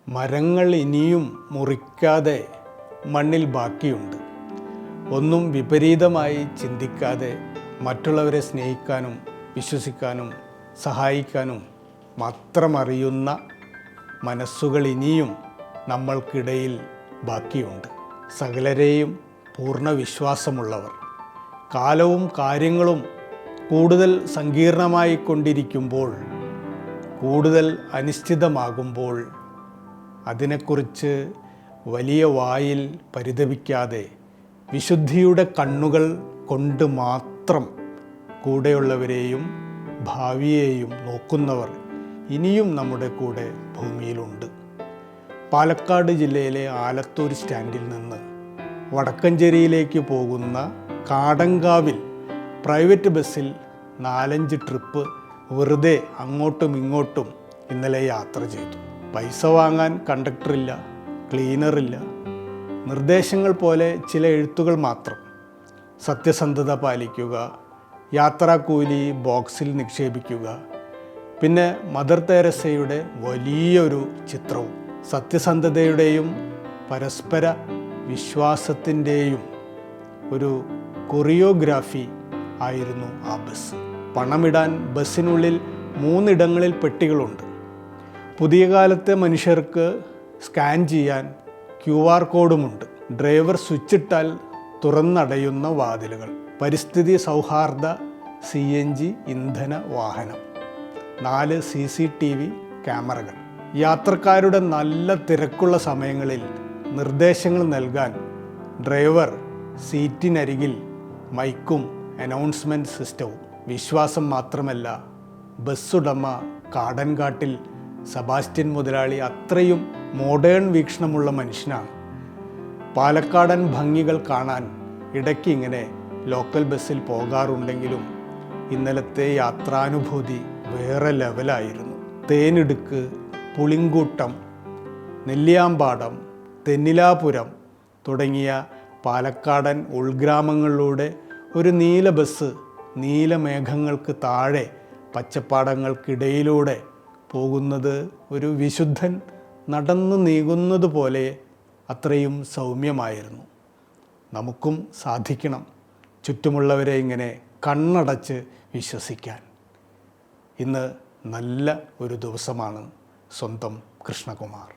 മരങ്ങൾ ഇനിയും മുറിക്കാതെ മണ്ണിൽ ബാക്കിയുണ്ട്. ഒന്നും വിപരീതമായി ചിന്തിക്കാതെ മറ്റുള്ളവരെ സ്നേഹിക്കാനും വിശ്വസിക്കാനും സഹായിക്കാനും മാത്രമറിയുന്ന മനസ്സുകൾ ഇനിയും നമ്മൾക്കിടയിൽ ബാക്കിയുണ്ട്. സകലരെയും പൂർണ്ണ വിശ്വാസമുള്ളവർ. കാലവും കാര്യങ്ങളും കൂടുതൽ സങ്കീർണമായി കൊണ്ടിരിക്കുമ്പോൾ, കൂടുതൽ അനിശ്ചിതമാകുമ്പോൾ അതിനെക്കുറിച്ച് വലിയ വായിൽ പരിതപിക്കാതെ വിശുദ്ധിയുടെ കണ്ണുകൾ കൊണ്ട് മാത്രം കൂടെയുള്ളവരെയും ഭാവിയെയും നോക്കുന്നവർ ഇനിയും നമ്മുടെ കൂടെ ഭൂമിയിലുണ്ട്. പാലക്കാട് ജില്ലയിലെ ആലത്തൂർ സ്റ്റാൻഡിൽ നിന്ന് വടക്കഞ്ചേരിയിലേക്ക് പോകുന്ന കാടങ്കാവിൽ പ്രൈവറ്റ് ബസ്സിൽ 4-5 ട്രിപ്പ് വെറുതെ അങ്ങോട്ടും ഇങ്ങോട്ടും ഇന്നലെ യാത്ര ചെയ്തു. പൈസ വാങ്ങാൻ കണ്ടക്ടറില്ല, ക്ലീനറില്ല. നിർദ്ദേശങ്ങൾ പോലെ ചില എഴുത്തുകൾ മാത്രം. സത്യസന്ധത പാലിക്കുക, യാത്രാക്കൂലി ബോക്സിൽ നിക്ഷേപിക്കുക, പിന്നെ മദർ തെരേസയുടെ വലിയൊരു ചിത്രവും. സത്യസന്ധതയുടെയും പരസ്പര വിശ്വാസത്തിൻ്റെയും ഒരു കൊറിയോഗ്രാഫി ആയിരുന്നു ആ ബസ്. പണമിടാൻ ബസ്സിനുള്ളിൽ 3 ഇടങ്ങളിൽ പെട്ടികളുണ്ട്. പുതിയ കാലത്തെ മനുഷ്യർക്ക് സ്കാൻ ചെയ്യാൻ QR കോഡുമുണ്ട്. ഡ്രൈവർ സ്വിച്ചിട്ടാൽ തുറന്നടയുന്ന വാതിലുകൾ. പരിസ്ഥിതി സൗഹാർദ്ദ CNG ഇന്ധന വാഹനം. 4 CCTV ക്യാമറകൾ. യാത്രക്കാരുടെ നല്ല തിരക്കുള്ള സമയങ്ങളിൽ നിർദ്ദേശങ്ങൾ നൽകാൻ ഡ്രൈവർ സീറ്റിനരികിൽ മൈക്കും അനൗൺസ്മെൻറ്റ് സിസ്റ്റവും. വിശ്വാസം മാത്രമല്ല, ബസ്സുടമ കാടൻകാട്ടിൽ സെബാസ്റ്റ്യൻ മുതലാളി അത്രയും മോഡേൺ വീക്ഷണമുള്ള മനുഷ്യനാണ്. പാലക്കാടൻ ഭംഗികൾ കാണാൻ ഇടയ്ക്ക് ഇങ്ങനെ ലോക്കൽ ബസ്സിൽ പോകാറുണ്ടെങ്കിലും ഇന്നലത്തെ യാത്രാനുഭൂതി വേറെ ലെവലായിരുന്നു. തേനിടുക്ക്, പുളിങ്കൂട്ടം, നെല്ലിയാമ്പാടം, തെന്നിലാപുരം തുടങ്ങിയ പാലക്കാടൻ ഉൾഗ്രാമങ്ങളിലൂടെ ഒരു നീല ബസ് നീലമേഘങ്ങൾക്ക് താഴെ പച്ചപ്പാടങ്ങൾക്കിടയിലൂടെ പോകുന്നത് ഒരു വിശുദ്ധൻ നടന്നു നീങ്ങുന്നത് പോലെ അത്രയും സൗമ്യമായിരുന്നു. നമുക്കും സാധിക്കണം ചുറ്റുമുള്ളവരെ ഇങ്ങനെ കണ്ണടച്ച് വിശ്വസിക്കാൻ. ഇന്ന് നല്ല ഒരു ദിവസമാണ്. സ്വന്തം കൃഷ്ണകുമാർ.